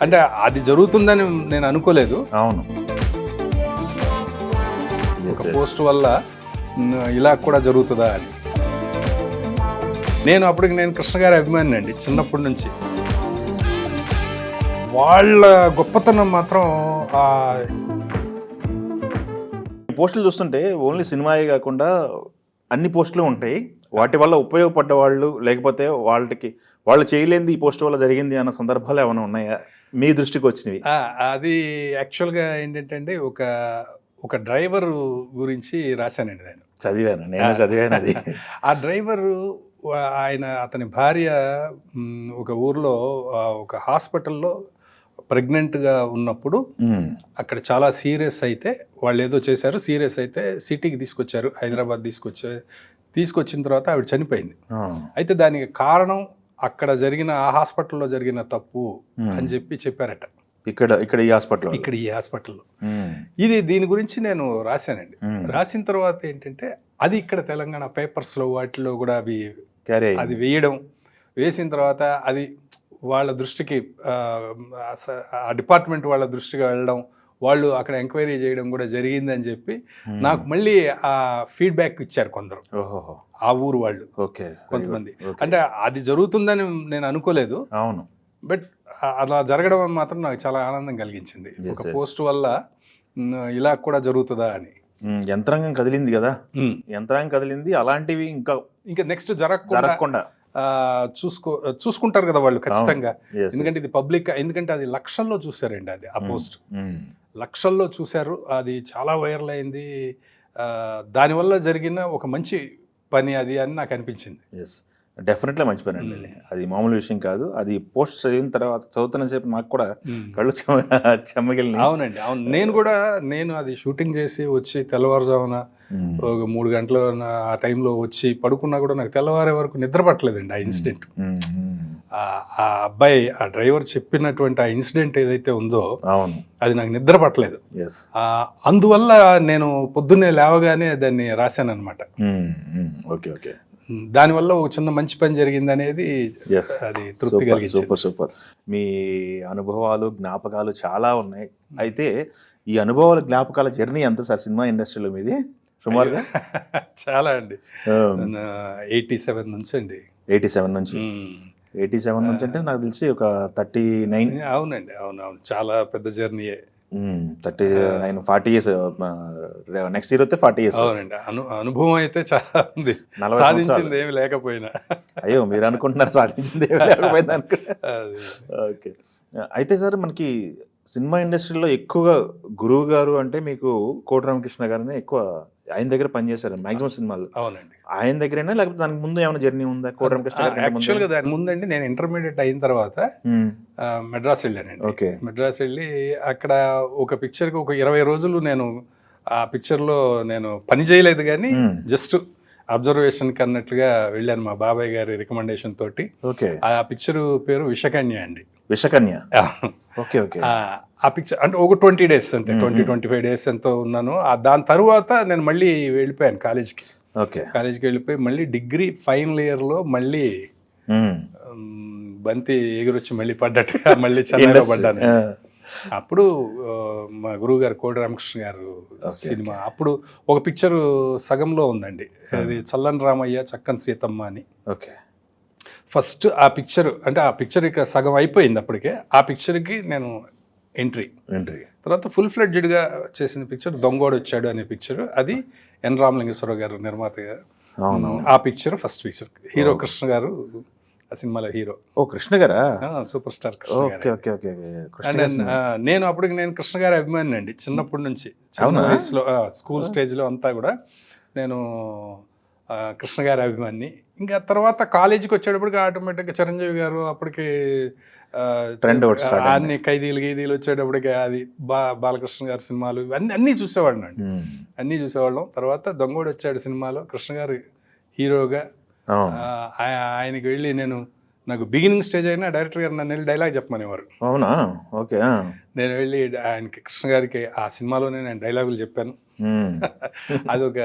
అంటే అది జరుగుతుందని నేను అనుకోలేదు. అవును. ఒక పోస్ట్ వల్ల ఇలా కూడా జరుగుతుందా అని. నేను కృష్ణ గారి అభిమాని అండి చిన్నప్పటి నుంచి. వాళ్ళ గొప్పతనం మాత్రం పోస్టులు చూస్తుంటే ఓన్లీ సినిమాయే కాకుండా అన్ని పోస్టులు ఉంటాయి. వాటి వల్ల ఉపయోగపడ్డ వాళ్ళు, లేకపోతే వాళ్ళు చేయలేనిది ఈ పోస్ట్ వల్ల జరిగింది అన్న సందర్భాలు ఏమైనా ఉన్నాయా మీ దృష్టికి వచ్చినవి? అది యాక్చువల్గా ఏంటంటే అండి, ఒక డ్రైవర్ గురించి రాశానండి నేను. నేను చదివాను అది. ఆ డ్రైవరు అతని భార్య ఒక ఊర్లో ఒక హాస్పిటల్లో ప్రెగ్నెంట్గా ఉన్నప్పుడు అక్కడ చాలా సీరియస్ అయితే వాళ్ళు ఏదో చేశారు. సీరియస్ అయితే సిటీకి తీసుకొచ్చారు, హైదరాబాద్ తీసుకొచ్చిన తర్వాత ఆవిడ చనిపోయింది. అయితే దానికి కారణం అక్కడ జరిగిన ఆ హాస్పిటల్లో జరిగిన తప్పు అని చెప్పారట. ఇక్కడ ఈ హాస్పిటల్లో దీని గురించి నేను రాశానండి. రాసిన తర్వాత ఏంటంటే అది ఇక్కడ తెలంగాణ పేపర్స్లో వాటిలో కూడా అది వేసిన తర్వాత అది వాళ్ళ దృష్టికి ఆ డిపార్ట్మెంట్ వాళ్ళ దృష్టికి వెళ్ళడం, వాళ్ళు అక్కడ ఎంక్వైరీ చేయడం కూడా జరిగిందని చెప్పి నాకు మళ్ళీ ఆ ఫీడ్బ్యాక్ ఇచ్చారు కొందరు, ఆ ఊరు వాళ్ళు కొంతమంది. అంటే అది జరుగుతుందని నేను అనుకోలేదు. అవును. బట్ అలా జరగడం మాత్రం నాకు చాలా ఆనందం కలిగించింది. ఒక పోస్ట్ వల్ల ఇలా కూడా జరుగుతుందా అని. యంత్రాంగం కదిలింది కదా, యంత్రాంగం కదిలింది. అలాంటివి ఇంకా నెక్స్ట్ జరగకుండా చూసుకుంటారు కదా వాళ్ళు ఖచ్చితంగా. ఎందుకంటే ఇది పబ్లిక్, ఎందుకంటే అది లక్షల్లో చూసారండి. అది ఆ పోస్ట్ లక్షల్లో చూశారు. అది చాలా వైరల్ అయింది. దానివల్ల జరిగిన ఒక మంచి పని అది అని నాకు అనిపించింది. డెఫినెట్లీ మంచి పని అండి. అది మామూలు విషయం కాదు. అది పోస్ట్ చదివిన తర్వాత చదువుతున్న సేపు నాకు కూడా కళ్ళు చెమ్మగిలినాయి. అవునండి, అవును. నేను అది షూటింగ్ చేసి వచ్చి తెల్లవారుజామున ఒక 3 గంటల ఆ టైంలో వచ్చి పడుకున్నా కూడా నాకు తెల్లవారే వరకు నిద్ర పట్టలేదండి. ఆ ఇన్సిడెంట్, ఆ అబ్బాయి ఆ డ్రైవర్ చెప్పినటువంటి ఆ ఇన్సిడెంట్ ఏదైతే ఉందో అది నాకు నిద్ర పట్టలేదు. అందువల్ల నేను పొద్దున్నే లేవగానే దాన్ని రాశాను అనమాట. దానివల్ల ఒక చిన్న మంచి పని జరిగింది అనేది అది తృప్తి కలిగించింది. సూపర్. మీ అనుభవాలు, జ్ఞాపకాలు చాలా ఉన్నాయి. అయితే ఈ అనుభవాల, జ్ఞాపకాల జర్నీ ఎంత సార్ సినిమా ఇండస్ట్రీలో మీది సుమారుగా? చాలా అండి. 87 నుంచి అండి. 87 నుంచి అంటే నాకు తెలిసి ఒక 39. అవునండి, అవునవును. చాలా పెద్ద జర్నీయే. 39, 40 years. నెక్స్ట్ ఇయర్ వస్తే 40 years. అవునండి. అనుభవం అయితే చాలా ఉంది. సాధించింది ఏమి లేకపోయినా. అయ్యో, మీరు అనుకుంటున్నారు సాధించింది ఏమి లేకపోయినా. ఓకే. అయితే సార్, మనకి సినిమా ఇండస్ట్రీలో ఎక్కువగా గురువు గారు అంటే మీకు కోటి రామకృష్ణ గారిని ఎక్కువ, ఆయన దగ్గర పనిచేశారు మాక్సిమం సినిమాలు. అవునండి. ఆయన దగ్గరైనా లేకపోతే దానికి ముందు ఏమైనా జర్నీ ఉందా కోటి రామకృష్ణ గారు? యాక్చువల్గా దాని ముందండి నేను ఇంటర్మీడియట్ అయిన తర్వాత మెడ్రాస్ వెళ్ళానండి. మెడ్రాస్ వెళ్ళి అక్కడ ఒక పిక్చర్కి ఒక 20 రోజులు నేను ఆ పిక్చర్లో నేను పని చేయలేదు, కానీ జస్ట్ అబ్జర్వేషన్ అన్నట్లుగా వెళ్ళాను మా బాబాయ్ గారి రికమెండేషన్ తోటి. ఆ పిక్చర్ పేరు విషకన్య అండి. విషకన్య. ఆ పిక్చర్ అంటే ఒక 20 days అంతే, 20-25 days ఎంతో ఉన్నాను. దాని తర్వాత నేను మళ్ళీ వెళ్ళిపోయాను కాలేజ్కి. వెళ్ళిపోయి మళ్ళీ డిగ్రీ ఫైనల్ ఇయర్లో మళ్ళీ బంతి ఎగురొచ్చి మళ్ళీ పడ్డట్టుగా మళ్ళీ చెన్నైలో పడ్డాను. అప్పుడు మా గురువు గారు కోటి రామకృష్ణ గారు సినిమా, అప్పుడు ఒక పిక్చరు సగంలో ఉందండి. అది చల్లని రామయ్య చక్కని సీతమ్మ అని. ఫస్ట్ ఆ పిక్చర్, అంటే ఆ పిక్చర్ ఇక సగం అయిపోయింది అప్పటికే. ఆ పిక్చర్కి నేను ఎంట్రీ. తర్వాత ఫుల్ ఫ్లెడ్జ్డ్గా చేసిన పిక్చర్ దొంగోడు వచ్చాడు అనే పిక్చర్. అది ఎన్ రామలింగేశ్వరరావు గారు నిర్మాతగా. ఆ picture first picture. Hero Krishna గారు ఆ సినిమాలో హీరో. కృష్ణ గారా? సూపర్ స్టార్ కృష్ణ గారు. నేను కృష్ణ గారి అభిమాని అండి చిన్నప్పటి నుంచి. చిన్న వయసులో స్కూల్ స్టేజ్లో అంతా కూడా నేను కృష్ణ గారి అభిమాని. ఇంకా తర్వాత కాలేజీకి వచ్చేటప్పటికి ఆటోమేటిక్గా చిరంజీవి గారు అప్పటికి అన్ని ఖైదీలు వచ్చేటప్పటికి అది బాలకృష్ణ గారి సినిమాలు అన్నీ చూసేవాడిని అండి. అన్నీ చూసేవాళ్ళం. తర్వాత దొంగోడు వచ్చాడు సినిమాలో కృష్ణ గారు హీరోగా ఆయనకి వెళ్ళి నాకు బిగినింగ్ స్టేజ్ అయినా డైరెక్టర్ గారు నన్ను వెళ్ళి డైలాగ్ చెప్పమనేవారు. అవునా? ఓకే. నేను వెళ్ళి ఆయనకి, కృష్ణ గారికి ఆ సినిమాలోనే నేను డైలాగులు చెప్పాను. అది ఒక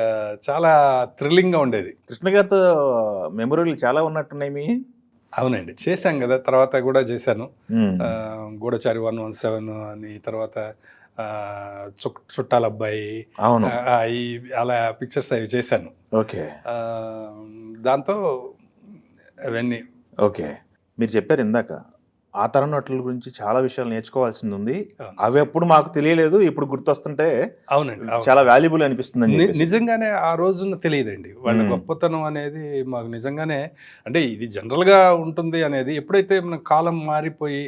చాలా థ్రిల్లింగ్గా ఉండేది. కృష్ణ గారితో మెమొరీలు చాలా ఉన్నట్టున్నాయి మీ? అవునండి, చేశాం కదా, తర్వాత కూడా చేశాను. మ్మ్. గూఢచారి 117 అని, తర్వాత చుట్టాల అబ్బాయి, అవును. ఈ అలా పిక్చర్స్ అవి చేశాను. ఓకే. ఆ, దాంతో అవన్నీ. ఓకే. మీరు చెప్పారు ఇందాక ఆ తరం నటుల గురించి చాలా విషయాలు నేర్చుకోవాల్సింది ఉంది, అవును. అవి అప్పుడు మాకు తెలియలేదు, ఇప్పుడు గుర్తొస్తుంటే అవునండి, అవును. చాలా వాల్యుబుల్ అనిపిస్తుందని చెప్పేసి. నిజంగానే ఆ రోజున తెలియదండి వాళ్ళ మ్మ్. గొప్పతనం అనేది. మాకు నిజంగానే అంటే ఇది జనరల్గా ఉంటుంది అనేది ఎప్పుడైతే మన కాలం మారిపోయి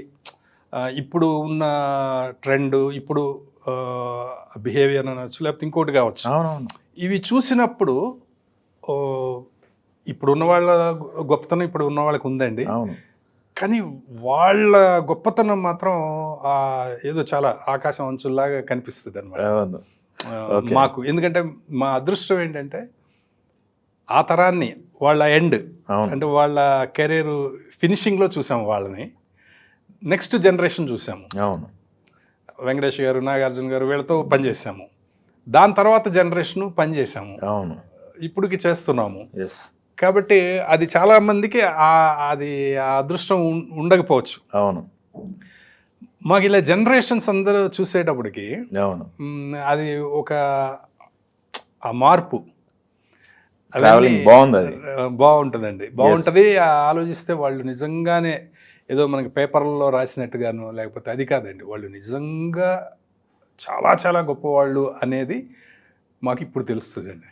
ఇప్పుడు ఉన్న ట్రెండ్, ఇప్పుడు బిహేవియర్ అనొచ్చు, లేకపోతే ఇంకోటి కావచ్చు, అవునవును. ఇవి చూసినప్పుడు ఓ, ఇప్పుడు ఉన్న వాళ్ళ గొప్పతనం ఇప్పుడు ఉన్న వాళ్ళకి ఉందండి. అవును. కానీ వాళ్ళ గొప్పతనం మాత్రం ఏదో చాలా ఆకాశం అంచుల్లాగా కనిపిస్తుంది అనమాట అవును. ఓకే. మాకు. ఎందుకంటే మా అదృష్టం ఏంటంటే ఆ తరాన్ని, వాళ్ళ ఎండ్ అవును. అంటే వాళ్ళ కెరీర్ ఫినిషింగ్లో చూసాము వాళ్ళని. నెక్స్ట్ జనరేషన్ చూసాము, అవును. వెంకటేష్ గారు, నాగార్జున గారు, వీళ్ళతో పనిచేసాము. దాని తర్వాత జనరేషను పనిచేసాము, అవును. ఇప్పటికి చేస్తున్నాము. ఎస్. కాబట్టి అది చాలా మందికి అది ఆ అదృష్టం ఉండకపోవచ్చు. అవును. మాకు ఇలా జనరేషన్స్ అందరూ చూసేటప్పటికి అవును. అది ఒక ఆ మార్పు ట్రావెలింగ్ బాగుంది అది. బాగుంటుందండి, బాగుంటుంది. ఆలోచిస్తే వాళ్ళు నిజంగానే ఏదో మనకి పేపర్లలో రాసినట్టుగాను, లేకపోతే అది కాదండి, వాళ్ళు నిజంగా చాలా చాలా గొప్పవాళ్ళు అనేది మాకు ఇప్పుడు తెలుస్తుందండి.